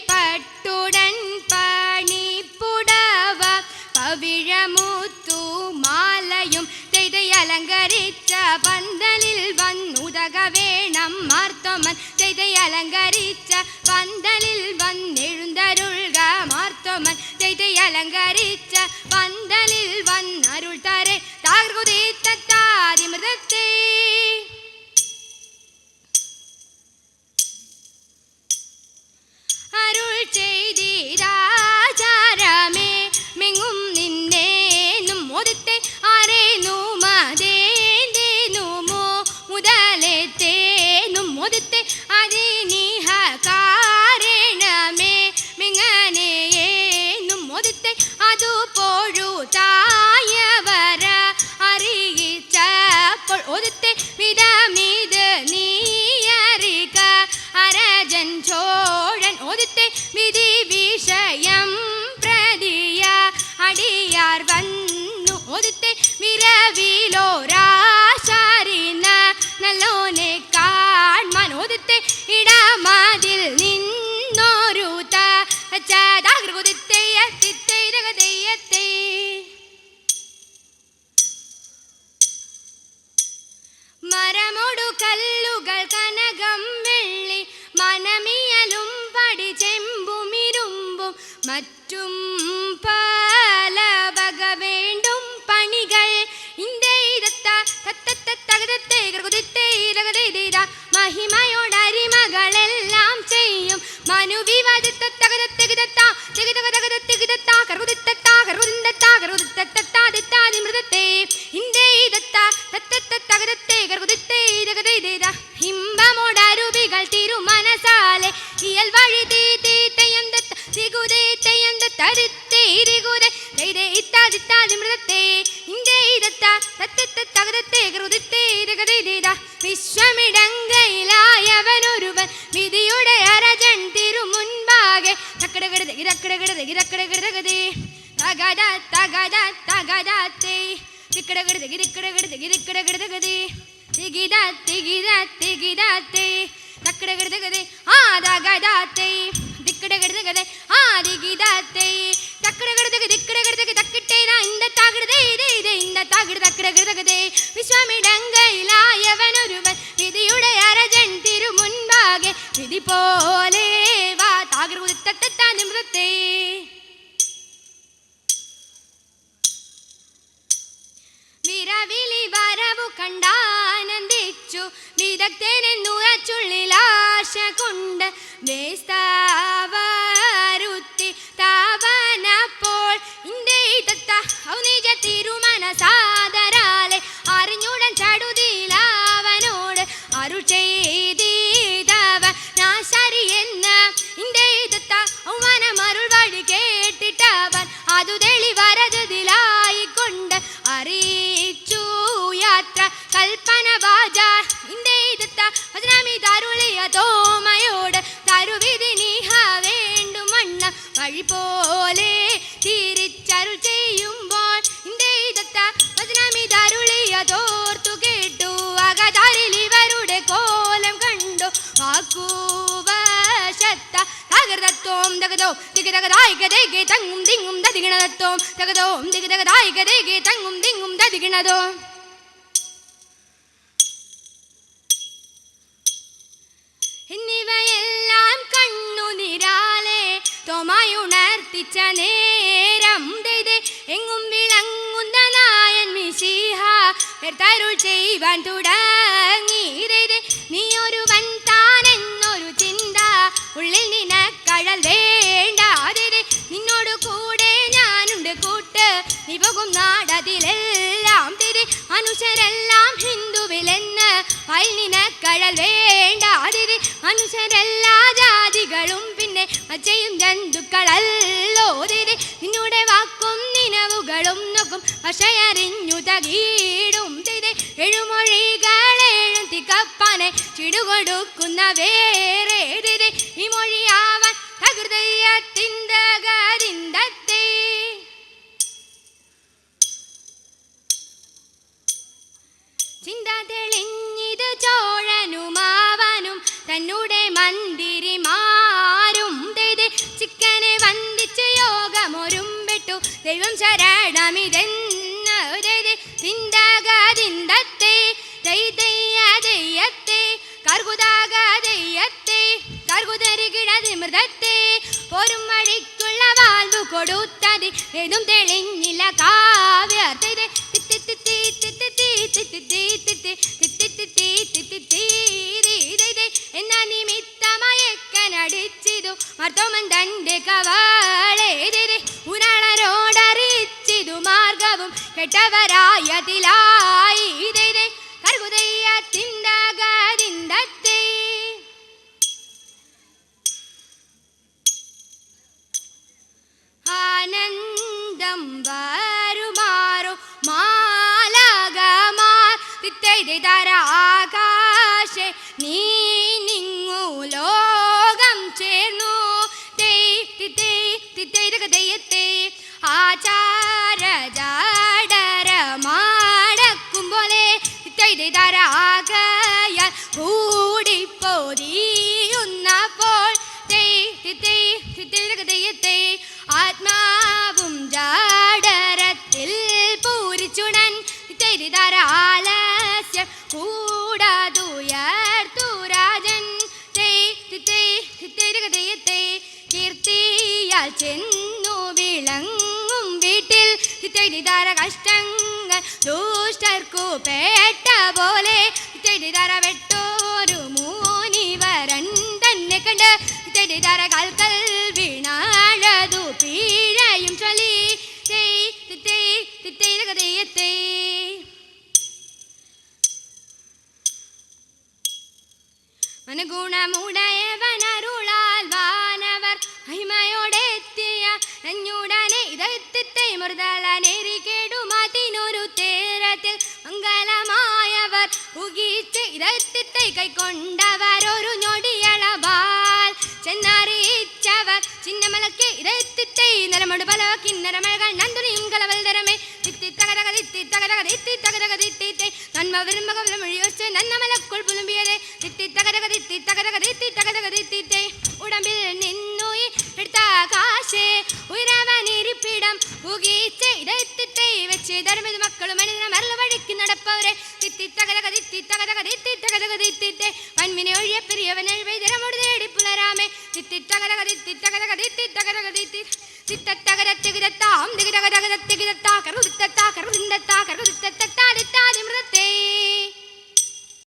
പട്ടുടൻ പണിപ്പുടവ പവിഴമുത്തു മാലയും അലങ്കരിച്ച പന്തലിൽ വന്നുതക വേണം മാർത്തോമൻ. അലങ്കരിച്ച പന്തലിൽ വന്നെഴുന്തരുൾക മാർത്തോമൻ. അലങ്കരിച്ച പന്തലിൽ വന്നരുൾ തരെ താകൃതിത്താതിമൃതത്തെ അരുൾ ചെയ്തിരാചാരമേ മെങ്ങും നിന്നേനും മോദത്തെ ആരേനുമതേന്റേനുമോ മുതലെത്തേനും മോദത്തെ അതിനിഹ കാരണമേ മെങ്ങനെയേനും മോദത്തെ അതു പൊഴുതായവര അറിയിച്ചപ്പോൾ ഓദത്തെ വിധമിത് നീ അറിക അരജൻ ചോഴൻ ഓദത്തെ വിധി വിഷയം പ്രതിയ അടിയാർ വന്നു ഓദത്തെ വിരവിലോരാശാരിന നല്ലോനെ കാൺമാൻ ഓദത്തെ ഇടമതിൽ നിന്നോരു തകൃതിത്തയ്യത്തെ മരമൊടു കല്ലുകൾ കനകം വെള്ളി മനമിയലും പടി ചെമ്പുമിരുമ്പും മറ്റും പല വക വേണ്ടും പണികൾ മഹിമയോടരിമകളെല്ലാം ചെയ്യും ഹിംബമോടരുവികൾ തിരുമനസാലെ ഇയൽ വഴി വിശ്വമിടങ്കയിലായവനൊരുവൻ വിധിയുടെ അരജൻ തിരുമുൻപാകെ വിശ്വമിടങ്കയിലായവനൊരുവൻ വിധിയുടെ അരജൻ തിരുമുൻപാകെ വിധി പോലെ വാ താകൃതത്തെ വിരവിളി വരവു കണ്ടാനന്ദിച്ചു വിദഗ്ധനെന്നുറച്ചുള്ളിലാശ കൊണ്ട് വേസ്താവരുത്തി താവനപ്പോൾ നിജ തിരുമനസാദരാലെ അറിഞ്ഞുടൻ ചടുതിയിലാവനോട് അരുൾ ചെയ്തവ നാശരി എന്ന് അവമാനമരുൾ വഴി കേട്ടിട്ടവൻ അതു തെളിവരതിലായിക്കൊണ്ട് അറിയിച്ചു യാത്ര കൽപ്പന വാച വചനമിതരുളിയ തോമയോട് തരുവിധി നീഹ വേണ്ടുമണ്ണ വഴി പോലെ തിരിച്ചരുൾ ചെയ്യുമ്പോൾ വചനമിതരുളിയ തോർത്തു കേട്ടു അകതാരിൽ ഇവരുടെ കോലം കണ്ടു തകതോം തകതോം ദിഗതകതായികതേകെ തങ്ങും ദിങ്ങും ദദിഗണതത്തോം തകതോം ദിഗതകതായികതേകെ തങ്ങും ദിങ്ങും ദദിഗണതോ. എന്നിവയെല്ലാം കണ്ണുനിരാലെ തോമായുണർത്തിച്ച നേരം ദൈതേ എങ്ങും വിളങ്ങുന്ന നായൻ മിശിഹ തരുൾ ചെയ്യുവാൻ തുടങ്ങി. ദൈതേ നീ ഒരുവൻ താനെന്നൊരു ചിന്ത ഉള്ളിൽ നിനക്കഴൽ വേണ്ട. ദൈതേ നിന്നോട് കൂടെ ഞാനുണ്ട് കൂട്ട് നീ പോകും നാടതിലെല്ലാം. ദൈതേ മനുഷ്യരെല്ലാം ഹിന്ദുവിലെന്ന് അതിൽ നിനക്കഴൽ വേണ്ട. ദൈതേ മനുഷ്യരെല്ലാ ജാതികളും പിന്നെ മച്ചയും ജന്തുക്കളല്ലോ. ദൈതേ നിന്നോടെ വാക്കും നിനവുകളും നോക്കും പക്ഷയറിഞ്ഞു തകീടും. ദൈതേ എഴുമൊഴികളേഴും തികപ്പാനെ ചിടുകൊടുക്കുന്ന വേറെ. ദൈതേ ഈ മൊഴിയാവാൻ തകൃതയത്തിന്തകതിന്തത്തെ ചിന്ത തെളിഞ്ഞിത് ചോഴനുമാവാനും തന്നൂടെ മന്ദിരിമാരും. ദൈതേ ചിക്കനെ വന്ദിച്ച് യോഗമൊരുമ്പെട്ടു ദൈവം ശരണമിതെന്ന്. ദൈതേ തിന്തകതിന്തത്തെ ദൈതയ്യ ദയ്യത്തെ കർകുതാക ദയ്യത്തെ കർകുതരികിടതി മൃതത്തെ പോരും വഴിക്കുള്ള വാൽവു കൊടുത്തത് ഏതും തെളിഞ്ഞില്ല കാവ്യർത്തേ. എന്നാ നിമിത്തമയക്കനടിച്ചിതു മർത്തോമൻ തന്റെ കവാളെ. ഉരാളരോടറിച്ചിതു മാർഗവും കെട്ടവരായതിലായി. കർകുതയ്യ തിന്തകതിന്തത്തെ ആനന്ദം വരുമാറു മാലാകമാർ തിത്തൈതരാകാശെ നീ നിങ്ങു ലോകം ചേർന്നു. തിത്തൈതകതയത്തെ ആചാര ജാടരമാടക്കും പോലെ തിത്തൈതരാകയാൽ കൂടിപ്പോരിയുന്നപ്പോൾ തിത്തൈതകതയത്തെ ആത്മാവും ജാടരത്തിൽ പൂരിച്ചുടൻ തിത്തൈതരാലസ്യം കൂടാതുയർത്തു രാജൻ. തിത്തൈതകതയത്തെ കീർത്തിയാൽ ചെന്നു വിളങ്ങും വീട്ടിൽ തിത്തൈതര കഷ്ടങ്ങൾ ദുഷ്ടർക്കു പേട്ട പോലെ. തിത്തൈതര വെട്ടോരു മൂനിവരൻ തന്നെ കണ്ട് തിത്തൈതര കൽക്കൽ വീണാഴതു പീഴയും ചൊല്ലി. തിത്തൈതകതയത്തെ മനഗുണമുടയവനരുളാൽ വാനവർ മഹിമയോടെത്തിയ നഞ്ഞുടനെ ഇതത്തെ മൃദളനെരികേടുമാതിനൊരു തേരത്തിൽ മംഗലമായവർ പുകിച്ച് ഇതത്തെ കൈക്കൊണ്ടവരൊരു ഞൊടിയളവാൽ ചെന്നറിയിച്ചവർ ചിന്നമലക്ക് ഇതത്തെ നിലമൊട് പല കിന്നരമഴകൾ നന്ദുനിയും കലവൽതരമേ. നന്മ വരുമ്പൊഴിയൊച്ച് നന്നമലക്കുൾ പുലുമ്പിയതേ. ഉടമ്പിൽ നിന്നു എടുത്ത കാശേ ഉയരവനിരിപ്പിടം പുകീച്ച് ഇതത്തെ വെച്ച് ധർമ്മിത മക്കളും മനിതന മരള വഴിക്ക് നടപ്പവരെ. വൻമിനെ ഒഴിയ പെരിയവൻ എഴുവൈതരമോട് നേടി പുലരാമേ. തിത്തത്തകരത്തികിരത്താം ദിഗതകതകതത്തികിരത്താ കറുതിത്തത്താ കറുതിന്തത്താ കറുതിത്തത്താ